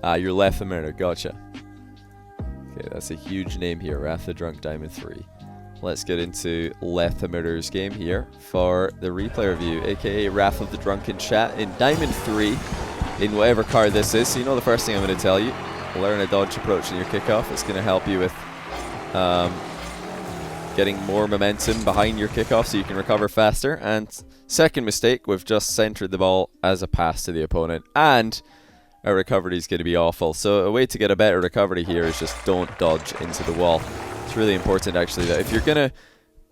Ah, you're left emitter. Gotcha. Okay, that's a huge name here. WrathOfTheDrunk Diamond 3. Let's get into Left Emitter's game here for the replay review, aka WrathOfTheDrunk in chat in Diamond 3 in whatever card this is. So you know the first thing I'm going to tell you, learn a dodge approach in your kickoff. It's going to help you with getting more momentum behind your kickoff so you can recover faster. And second mistake, we've just centered the ball as a pass to the opponent, and our recovery is going to be awful. So a way to get a better recovery here is just don't dodge into the wall. It's really important actually that if you're going to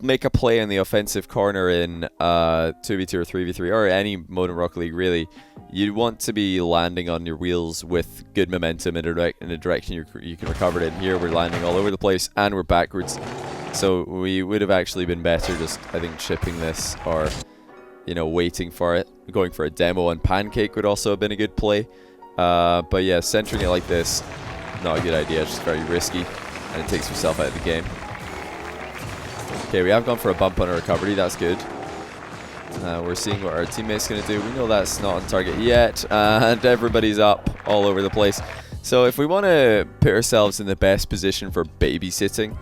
make a play in the offensive corner in 2v2 or 3v3 or any mode in Rocket League really, you want to be landing on your wheels with good momentum in a direction you can recover it in. Here we're landing all over the place and we're backwards. So we would have actually been better just, I think, chipping this or, you know, waiting for it. Going for a demo on Pancake would also have been a good play. But yeah, centering it like this, not a good idea, just very risky, and it takes yourself out of the game. Okay, we have gone for a bump on a recovery, that's good. We're seeing what our teammate's going to do. We know that's not on target yet, and everybody's up all over the place. So if we want to put ourselves in the best position for babysitting,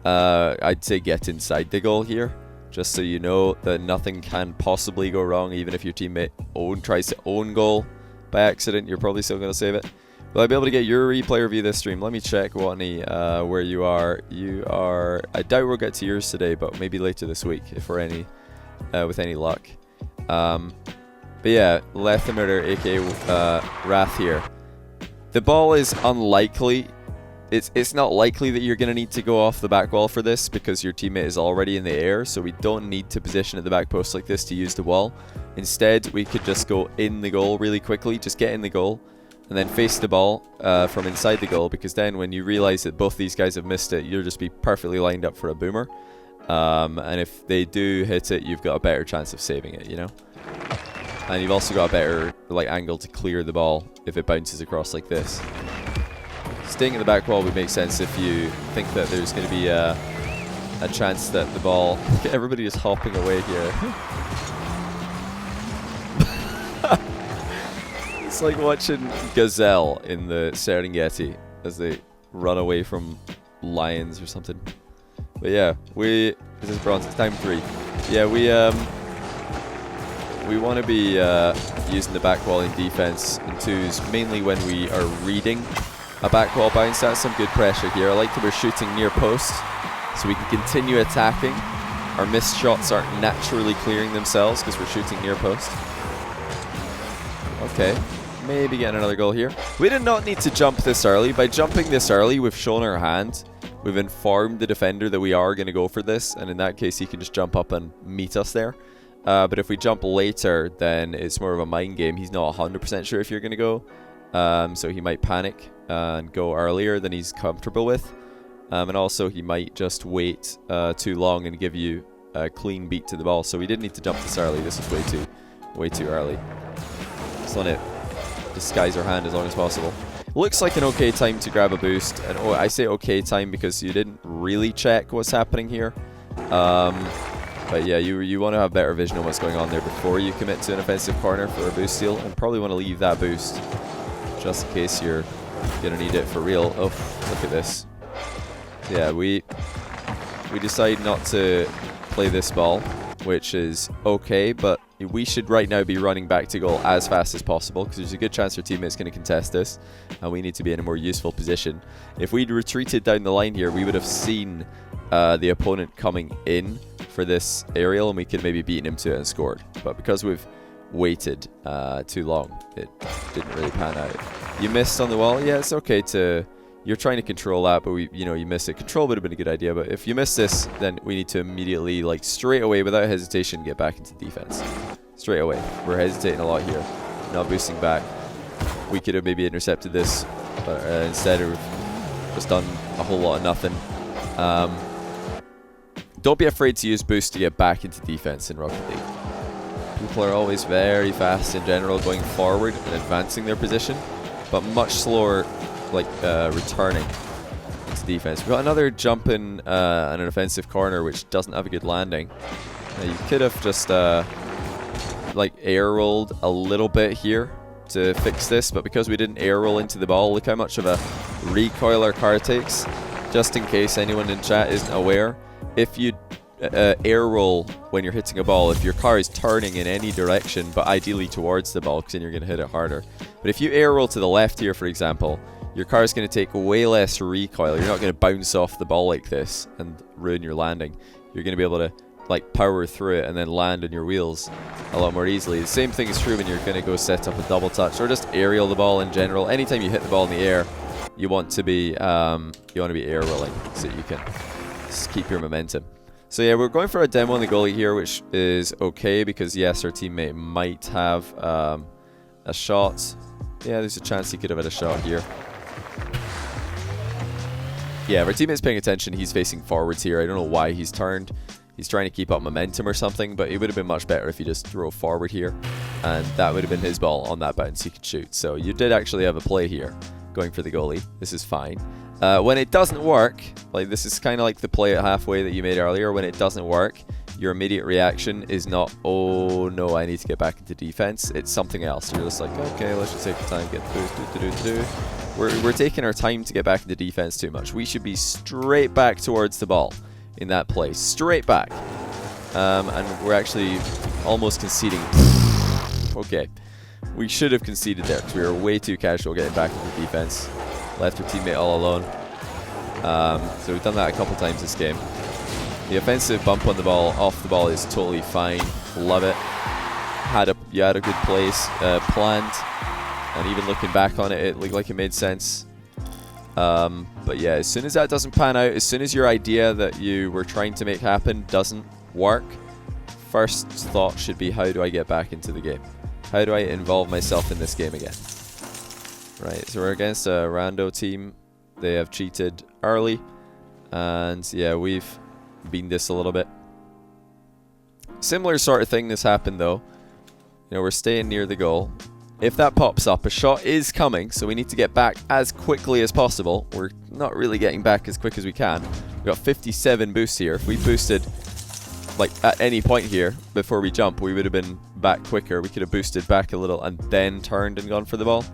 I'd say get inside the goal here, just so you know that nothing can possibly go wrong. Even if your teammate tries to own goal by accident, you're probably still going to save it. Will I be able to get your replay review this stream? Let me check, Watney, where you are. I doubt we'll get to yours today, but maybe later this week if we're with any luck. But yeah, left emitter, aka Wrath here. The ball is unlikely. It's not likely that you're going to need to go off the back wall for this because your teammate is already in the air, so we don't need to position at the back post like this to use the wall. Instead, we could just go in the goal really quickly, just get in the goal, and then face the ball from inside the goal, because then when you realize that both these guys have missed it, you'll just be perfectly lined up for a boomer. And if they do hit it, you've got a better chance of saving it, you know? And you've also got a better angle to clear the ball if it bounces across like this. Staying in the back wall would make sense if you think that there's going to be a chance that the ball... Everybody is hopping away here. It's like watching gazelle in the Serengeti as they run away from lions or something. But yeah, this is bronze. It's time 3. Yeah, we want to be using the back wall in defense in 2s, mainly when we are reading a back wall bounce. That's some good pressure here. I like that we're shooting near post so we can continue attacking. Our missed shots aren't naturally clearing themselves because we're shooting near post. Okay, maybe getting another goal here. We did not need to jump this early. By jumping this early, we've shown our hand. We've informed the defender that we are going to go for this, and in that case, he can just jump up and meet us there. But if we jump later, then it's more of a mind game. He's not 100% sure if you're going to go, so he might panic and go earlier than he's comfortable with. And also, he might just wait too long and give you a clean beat to the ball. So we didn't need to jump this early. This is way too early. Just want to disguise our hand as long as possible. Looks like an okay time to grab a boost. And I say okay time because you didn't really check what's happening here. But yeah, you want to have better vision on what's going on there before you commit to an offensive corner for a boost steal, and probably want to leave that boost just in case you're gonna need it for real. Oh, look at this. Yeah, we decide not to play this ball, which is okay, but we should right now be running back to goal as fast as possible because there's a good chance our teammate's going to contest this, and we need to be in a more useful position. If we'd retreated down the line here, we would have seen the opponent coming in for this aerial, and we could maybe beaten him to it and scored. But because we've waited too long, it didn't really pan out. You missed on the wall. Yeah, it's okay to... You're trying to control that, but you miss it. Control would have been a good idea, but if you miss this, then we need to immediately, straight away, without hesitation, get back into defense. Straight away. We're hesitating a lot here. Not boosting back. We could have maybe intercepted this, but instead we've just done a whole lot of nothing. Don't be afraid to use boost to get back into defense in Rocket League. People are always very fast in general going forward and advancing their position, but much slower returning into defense. We've got another jump in an offensive corner which doesn't have a good landing. You could have just air rolled a little bit here to fix this, but because we didn't air roll into the ball, look how much of a recoil our car takes. Just in case anyone in chat isn't aware, if you air roll when you're hitting a ball, if your car is turning in any direction, but ideally towards the ball, because then you're going to hit it harder. But if you air roll to the left here, for example, your car is going to take way less recoil. You're not going to bounce off the ball like this and ruin your landing. You're going to be able to like power through it and then land on your wheels a lot more easily. The same thing is true when you're going to go set up a double touch or just aerial the ball in general. Anytime you hit the ball in the air, you want to be air rolling so you can just keep your momentum. So yeah, we're going for a demo on the goalie here, which is okay because yes, our teammate might have a shot. Yeah, there's a chance he could have had a shot here. Yeah, if our teammate's paying attention, he's facing forwards here. I don't know why he's turned. He's trying to keep up momentum or something, but it would have been much better if he just drove forward here. And that would have been his ball on that bounce he could shoot. So you did actually have a play here, going for the goalie. This is fine. When it doesn't work, like this is kind of like the play at halfway that you made earlier. When it doesn't work, your immediate reaction is not, oh no, I need to get back into defense. It's something else. You're just like, okay, let's just take the time, get the boost, We're taking our time to get back into defense too much. We should be straight back towards the ball in that place. Straight back. And we're actually almost conceding. Okay. We should have conceded there because we were way too casual getting back into defense. Left our teammate all alone. So we've done that a couple times this game. The offensive bump on the ball, off the ball, is totally fine. Love it. You had a good place planned. And even looking back on it, it looked like it made sense. But yeah, as soon as that doesn't pan out, as soon as your idea that you were trying to make happen doesn't work, first thought should be, how do I get back into the game? How do I involve myself in this game again? Right, so we're against a rando team. They have cheated early. And yeah, we've beaten this a little bit. Similar sort of thing this happened though. You know, we're staying near the goal. If that pops up, a shot is coming, so we need to get back as quickly as possible. We're not really getting back as quick as we can. We've got 57 boosts here. If we boosted, like, at any point here before we jump, we would have been back quicker. We could have boosted back a little and then turned and gone for the ball.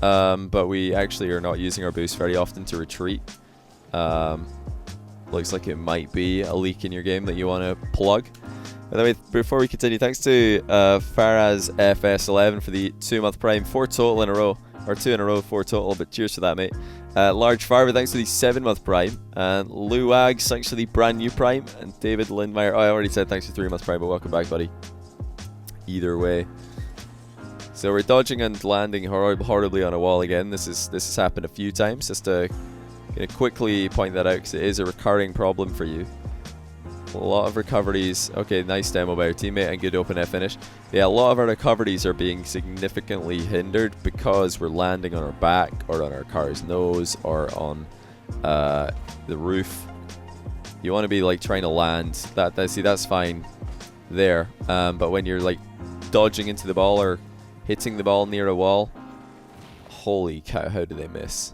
But we actually are not using our boost very often to retreat. Looks like it might be a leak in your game that you want to plug. By the way, before we continue, thanks to Faraz FS11 for the 2-month prime, 4 total in a row, or 2 in a row, 4 total, but cheers for that, mate. Large Farver, thanks for the 7-month prime, and Lou Wags, thanks for the brand new prime, and David Lindmeyer, I already said thanks for 3 months prime, but welcome back, buddy. Either way. So we're dodging and landing horribly on a wall again. This has happened a few times. Just to quickly point that out because it is a recurring problem for you. A lot of recoveries. Okay, nice demo by our teammate and good open F finish. Yeah, a lot of our recoveries are being significantly hindered because we're landing on our back or on our car's nose or on the roof. You want to be like trying to land. See, that's fine there. But when you're like dodging into the ball or hitting the ball near a wall, holy cow, how do they miss?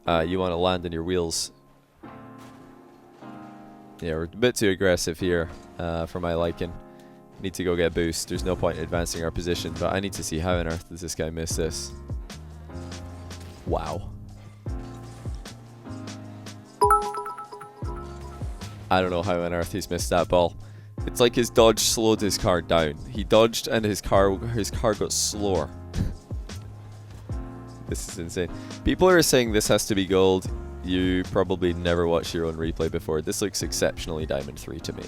You want to land on your wheels. Yeah, we're a bit too aggressive here for my liking. Need to go get a boost. There's no point in advancing our position, but I need to see how on earth does this guy miss this. Wow. I don't know how on earth he's missed that ball. It's like his dodge slowed his car down. He dodged and his car got slower. This is insane. People are saying this has to be gold. You probably never watched your own replay before. This looks exceptionally Diamond 3 to me.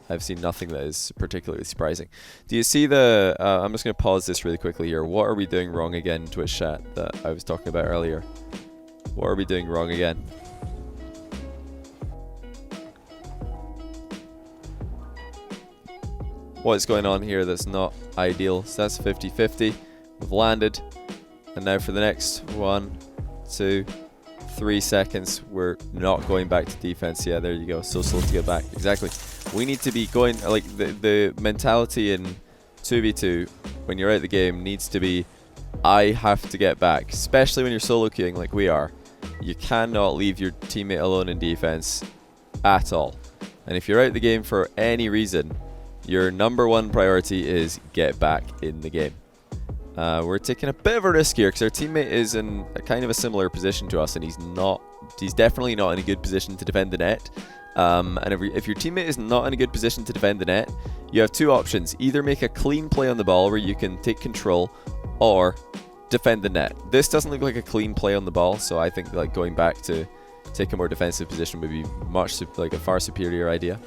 I've seen nothing that is particularly surprising. Do you see the... I'm just going to pause this really quickly here. What are we doing wrong again, Twitch chat, that I was talking about earlier? What are we doing wrong again? What's going on here that's not ideal? So that's 50-50. We've landed. And now for the next 1, 2, 3 seconds, we're not going back to defense. Yeah, there you go. So slow to get back. Exactly. We need to be going, like, the mentality in 2v2 when you're out the game needs to be, I have to get back. Especially when you're solo queuing like we are. You cannot leave your teammate alone in defense at all. And if you're out the game for any reason, your #1 priority is get back in the game. We're taking a bit of a risk here because our teammate is in a kind of a similar position to us, and he's definitely not in a good position to defend the net. And if your teammate is not in a good position to defend the net, you have two options. Either make a clean play on the ball where you can take control, or defend the net. This doesn't look like a clean play on the ball, so I think like going back to take a more defensive position would be like a far superior idea.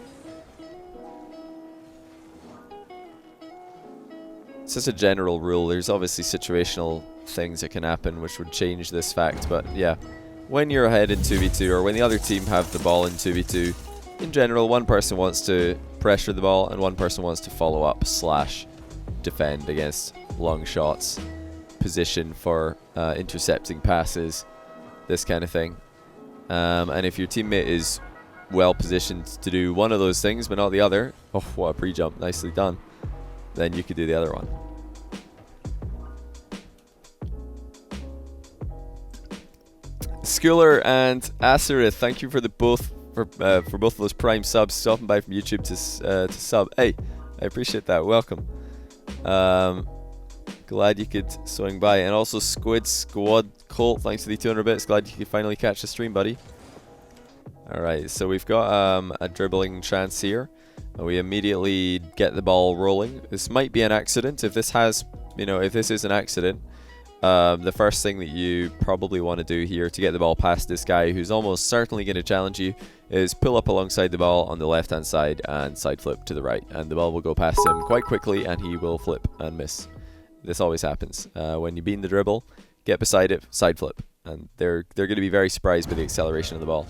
It's just a general rule. There's obviously situational things that can happen which would change this fact, but yeah. When you're ahead in 2v2, or when the other team have the ball in 2v2, in general, one person wants to pressure the ball and one person wants to follow up / defend against long shots, position for intercepting passes, this kind of thing. And if your teammate is well positioned to do one of those things but not the other, oh, what a pre-jump, nicely done, then you could do the other one. Schooler and Asarith, thank you for both of those Prime subs, stopping by from YouTube to sub. Hey, I appreciate that. Welcome. Glad you could swing by, and also Squid Squad Colt, thanks for the 200 bits. Glad you could finally catch the stream, buddy. All right, so we've got a dribbling chance here, and we immediately get the ball rolling. This might be an accident. If this is an accident. The first thing that you probably want to do here to get the ball past this guy who's almost certainly going to challenge you is pull up alongside the ball on the left hand side and side flip to the right, and the ball will go past him quite quickly and he will flip and miss. This always happens. When you beat the dribble, get beside it, side flip, and they're going to be very surprised by the acceleration of the ball.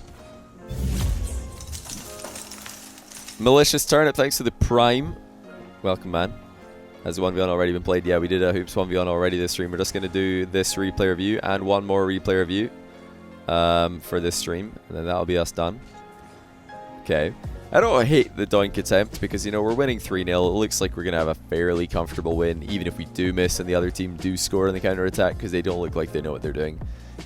Malicious Turnip, thanks to the Prime. Welcome, man. Has the 1v1 already been played? Yeah, we did a Hoops 1v1 already this stream. We're just going to do this replay review and one more replay review for this stream, and then that'll be us done. Okay. I don't hate the doink attempt because, we're winning 3-0. It looks like we're going to have a fairly comfortable win, even if we do miss and the other team do score in the counter-attack, because they don't look like they know what they're doing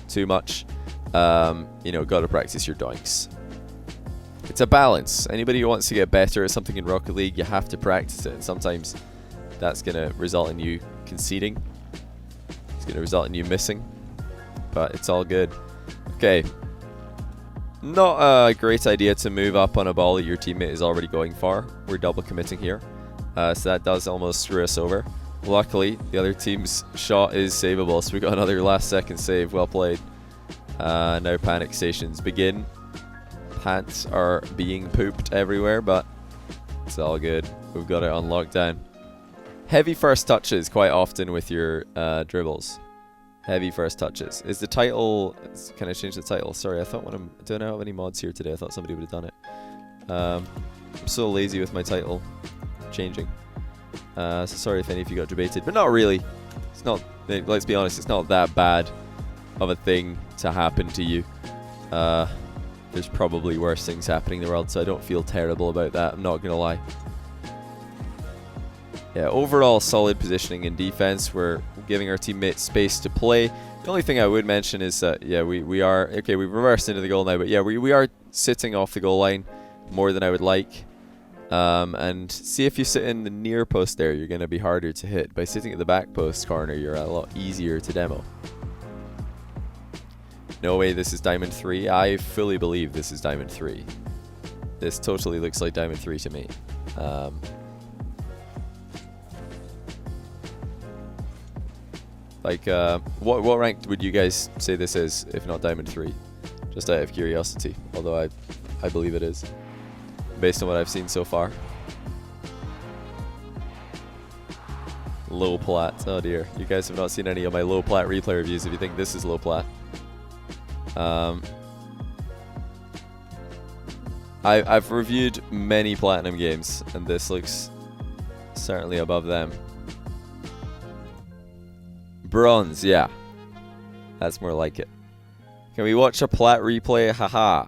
too much. Got to practice your doinks. It's a balance. Anybody who wants to get better at something in Rocket League, you have to practice it, and sometimes that's going to result in you conceding. It's going to result in you missing. But it's all good. Okay. Not a great idea to move up on a ball that your teammate is already going for. We're double committing here. So that does almost screw us over. Luckily, the other team's shot is savable. So we got another last second save. Well played. Now panic stations begin. Pants are being pooped everywhere, but it's all good. We've got it on lockdown. Heavy first touches quite often with your dribbles. Heavy first touches. Is the title... Can I change the title? Sorry, I thought do I not have any mods here today? I thought somebody would have done it. I'm so lazy with my title changing. So sorry if any of you got debated, but not really. It's not... Let's be honest, it's not that bad of a thing to happen to you. There's probably worse things happening in the world, so I don't feel terrible about that. I'm not going to lie. Yeah, overall solid positioning in defense. We're giving our teammates space to play. The only thing I would mention is that, yeah, we are... Okay, we've reversed into the goal now, but yeah, we are sitting off the goal line more than I would like. And see, if you sit in the near post there, you're going to be harder to hit. By sitting at the back post corner, you're a lot easier to demo. No way this is Diamond 3. I fully believe this is Diamond 3. This totally looks like Diamond 3 to me. What rank would you guys say this is, if not Diamond 3? Just out of curiosity, although I believe it is, based on what I've seen so far. Low plat. Oh dear, you guys have not seen any of my low plat replay reviews if you think this is low plat. I've reviewed many platinum games, and this looks certainly above them. Bronze, yeah. That's more like it. Can we watch a plat replay? Haha.